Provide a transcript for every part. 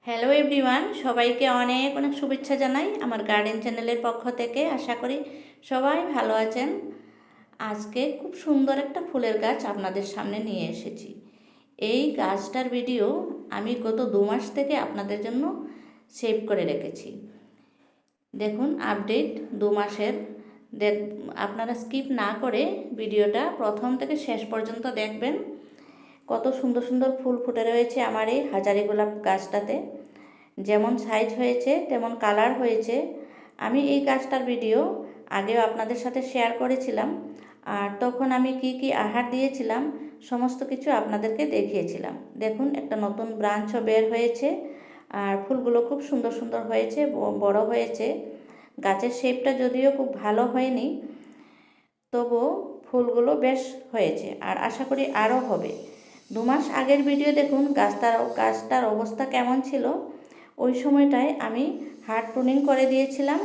Hello everyone, সবাইকে অনেক অনেক শুভেচ্ছা জানাই আমার গার্ডেন চ্যানেলের পক্ষ থেকে। আশা করি সবাই ভালো আছেন। আজকে খুব সুন্দর একটা ফুলের গাছ আপনাদের সামনে নিয়ে এসেছি। এই গাছটার ভিডিও আমি গত 2 মাস থেকে আপনাদের জন্য সেভ করে রেখেছি। দেখুন আপডেট 2 মাসের। আপনারা স্কিপ না করে ভিডিওটা প্রথম থেকে শেষ পর্যন্ত দেখবেন। কত সুন্দর সুন্দর ফুল ফুটে রয়েছে আমার এই হাজারি গোলাপ গাছটাতে। যেমন সাইজ হয়েছে তেমন কালার হয়েছে। আমি এই গাছটার ভিডিও আগেও আপনাদের সাথে শেয়ার করেছিলাম, আর তখন আমি কি কি আহার দিয়েছিলাম সমস্ত কিছু আপনাদেরকে দেখিয়েছিলাম। দেখুন একটা নতুন ব্রাঞ্চও বের হয়েছে, আর ফুলগুলো খুব সুন্দর সুন্দর হয়েছে, বড় হয়েছে। গাছের শেপটা যদিও খুব ভালো হয়নি, তবুও ফুলগুলো বেশ হয়েছে, আর আশা করি আরও হবে। 2 মাস আগের ভিডিও দেখুন গাছটার অবস্থা কেমন ছিল। ওই সময়টায় আমি হার্ড প্রুনিং করে দিয়েছিলাম।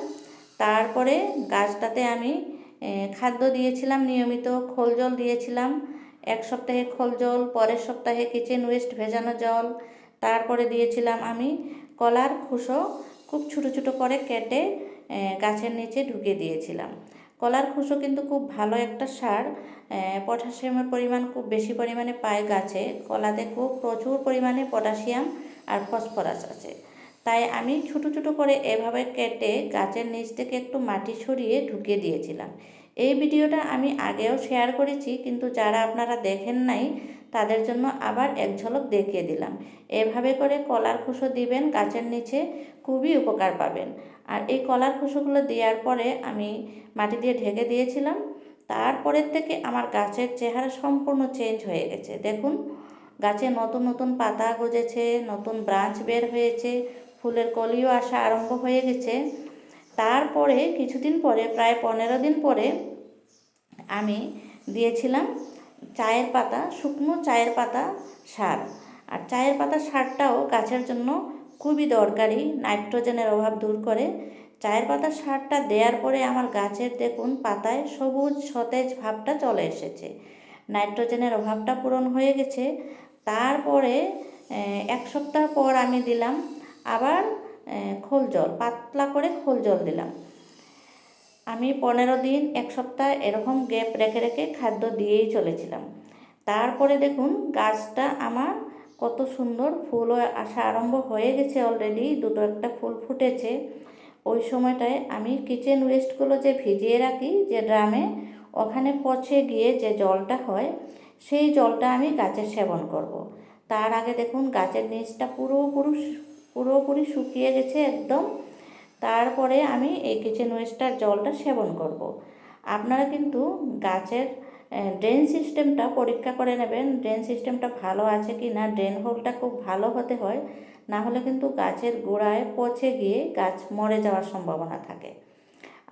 তারপরে গাছটাতে আমি খাদ্য দিয়েছিলাম, নিয়মিত খোল জল দিয়েছিলাম। 1 সপ্তাহে খোল জল, পরের সপ্তাহে কিচেন ওয়েস্ট ভেজানো জল। তারপরে দিয়েছিলাম আমি কলার খোসা খুব ছোটো ছোটো করে কেটে গাছের নিচে ঢুকিয়ে দিয়েছিলাম। কলার খোসা কিন্তু খুব ভালো একটা সার। পটাশিয়ামের পরিমাণ খুব বেশি পরিমাণে পায় গাছে। কলাতে খুব প্রচুর পরিমাণে পটাশিয়াম আর ফসফরাস আছে। তাই আমি ছোটো ছোটো করে এভাবে কেটে গাছের নিচ থেকে একটু মাটি সরিয়ে ঢুকিয়ে দিয়েছিলাম। এই ভিডিওটা আমি আগেও শেয়ার করেছি, কিন্তু যারা আপনারা দেখেন নাই তাদের জন্য আবার এক ঝলক দেখিয়ে দিলাম। এভাবে করে কলার খোসা দিবেন গাছের নিচে, খুবই উপকার পাবেন। আর এই কলার খোসাগুলো দেওয়ার পরে আমি মাটি দিয়ে ঢেকে দিয়েছিলাম। তারপরের থেকে আমার গাছের চেহারা সম্পূর্ণ চেঞ্জ হয়ে গেছে। দেখুন গাছে নতুন নতুন পাতা গজেছে, নতুন ব্রাঞ্চ বের হয়েছে, ফুলের কলিও আসা আরম্ভ হয়ে গেছে। তারপরে কিছুদিন পরে, প্রায় 15 দিন পরে আমি দিয়েছিলাম চায়ের পাতা, শুকনো চায়ের পাতা সার। আর চায়ের পাতা সারটাও গাছের জন্য খুবই দরকারি, নাইট্রোজেনের অভাব দূর করে। চায়ের পাতা সারটা দেওয়ার পরে আমার গাছের দেখুন পাতায় সবুজ সতেজ ভাবটা চলে এসেছে, নাইট্রোজেনের অভাবটা পূরণ হয়ে গেছে। তারপরে 1 সপ্তাহ পর আমি দিলাম আবার খোল জল, পাতলা করে খোল জল দিলাম। আমি 15 দিন 1 সপ্তাহ এরকম গ্যাপ রেখে রেখে খাদ্য দিয়েই চলেছিলাম। তারপরে দেখুন গাছটা আমার কত সুন্দর ফুল আসা আরম্ভ হয়ে গেছে। অলরেডি দুটো একটা ফুল ফুটেছে। ওই সময়টায় আমি কিচেন ওয়েস্টগুলো যে ভিজিয়ে রাখি যে ড্রামে, ওখানে পচে গিয়ে যে জলটা হয় সেই জলটা আমি গাছের সেবন করব। তার আগে দেখুন গাছের নিচটা পুরোপুরি শুকিয়ে গেছে একদম। তারপরে আমি এই কিচেন ওয়েস্টার জলটা সেবন করব। আপনারা কিন্তু গাছের ড্রেন সিস্টেমটা পরীক্ষা করে নেবেন, ড্রেন সিস্টেমটা ভালো আছে কি না। ড্রেন হোলটা খুব ভালো হতে হয়, না হলে কিন্তু গাছের গোড়ায় পচে গিয়ে গাছ মরে যাওয়ার সম্ভাবনা থাকে।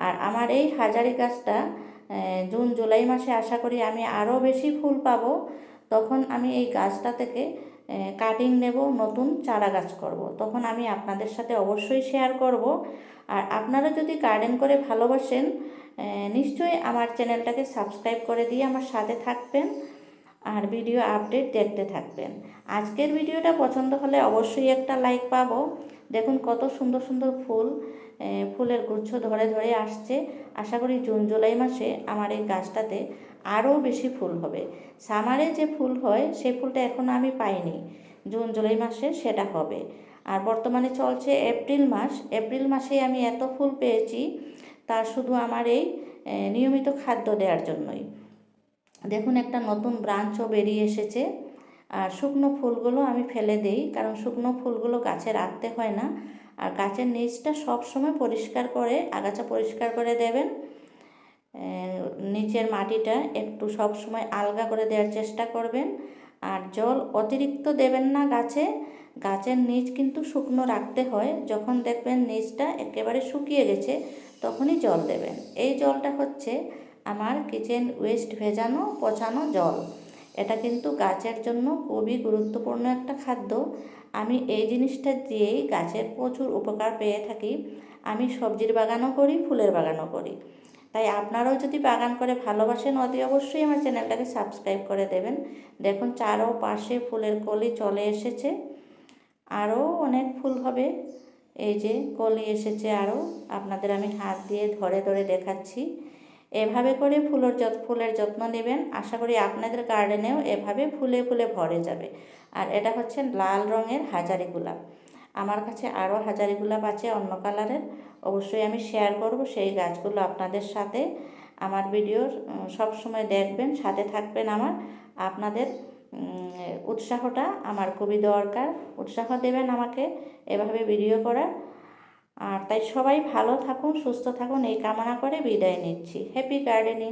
আর আমার এই হাজারি গাছটা জুন জুলাই মাসে আশা করি আমি আরও বেশি ফুল পাবো। তখন আমি এই গাছটা থেকে কাটিং নেব, নতুন চারা গাছ করব। তখন আমি আপনাদের সাথে অবশ্যই শেয়ার করব। আর আপনারা যদি গার্ডেন করে ভালোবাসেন, নিশ্চয়ই আমার চ্যানেলটাকে সাবস্ক্রাইব করে দিয়ে আমার সাথে থাকবেন আর ভিডিও আপডেট দেখতে থাকবেন। আজকের ভিডিওটা পছন্দ হলে অবশ্যই একটা লাইক পাবো। দেখুন কত সুন্দর সুন্দর ফুলের গুচ্ছ ধরে ধরে আসছে। আশা করি জুন জুলাই মাসে আমার এই গাছটাতে আরও বেশি ফুল হবে। সামারে যে ফুল হয় সেই ফুলটা এখনও আমি পাইনি, জুন জুলাই মাসে সেটা হবে। আর বর্তমানে চলছে এপ্রিল মাস, এপ্রিল মাসে আমি এত ফুল পেয়েছি, তা শুধু আমার এই নিয়মিত খাদ্য দেওয়ার জন্যই। দেখুন একটা নতুন ব্রাঞ্চও বেরিয়ে এসেছে। আর শুকনো ফুলগুলো আমি ফেলে দিই, কারণ শুকনো ফুলগুলো গাছে রাখতে হয় না। আর গাছের নিচটা সব সময় পরিষ্কার করে, আগাছা পরিষ্কার করে দেবেন। নিচের মাটিটা একটু সব সময় আলগা করে দেওয়ার চেষ্টা করবেন। আর জল অতিরিক্ত দেবেন না গাছে, গাছের নিচ কিন্তু শুকনো রাখতে হয়। যখন দেখবেন নিচটা একেবারে শুকিয়ে গেছে তখনই জল দেবেন। এই জলটা হচ্ছে আমার কিচেন ওয়েস্ট ভেজানো পচানো জল। এটা কিন্তু গাছের জন্য খুবই গুরুত্বপূর্ণ একটা খাদ্য। আমি এই জিনিসটা দিয়েই গাছের প্রচুর উপকার পেয়ে থাকি। আমি সবজির বাগানও করি, ফুলের বাগানও করি। তাই আপনারাও যদি বাগান করে ভালোবাসেন অতি অবশ্যই আমার চ্যানেলটাকে সাবস্ক্রাইব করে দেবেন। দেখুন চারোপাশে ফুলের কলি চলে এসেছে। আরও অনেক ফুল হবে। এই যে কলি এসেছে আরও, আপনাদের আমি হাত দিয়ে ধরে ধরে দেখাচ্ছি। এভাবে করে ফুলের যত্ন নেবেন, আশা করি আপনাদের গার্ডেনেও এভাবে ফুলে ফুলে ভরে যাবে। আর এটা হচ্ছে লাল রঙের হাজারি গোলাপ। আমার কাছে আরও হাজারি গোলাপ আছে অন্য কালারের, অবশ্যই আমি শেয়ার করব সেই গাছগুলো আপনাদের সাথে। আমার ভিডিও সব সময় দেখবেন, সাথে থাকবেন আমার। আপনাদের উৎসাহটা আমার খুবই দরকার, উৎসাহ দেবেন আমাকে এভাবে ভিডিও করার। আর তাই সবাই ভালো থাকুন, সুস্থ থাকুন এই কামনা করে বিদায় নিচ্ছি। Happy gardening.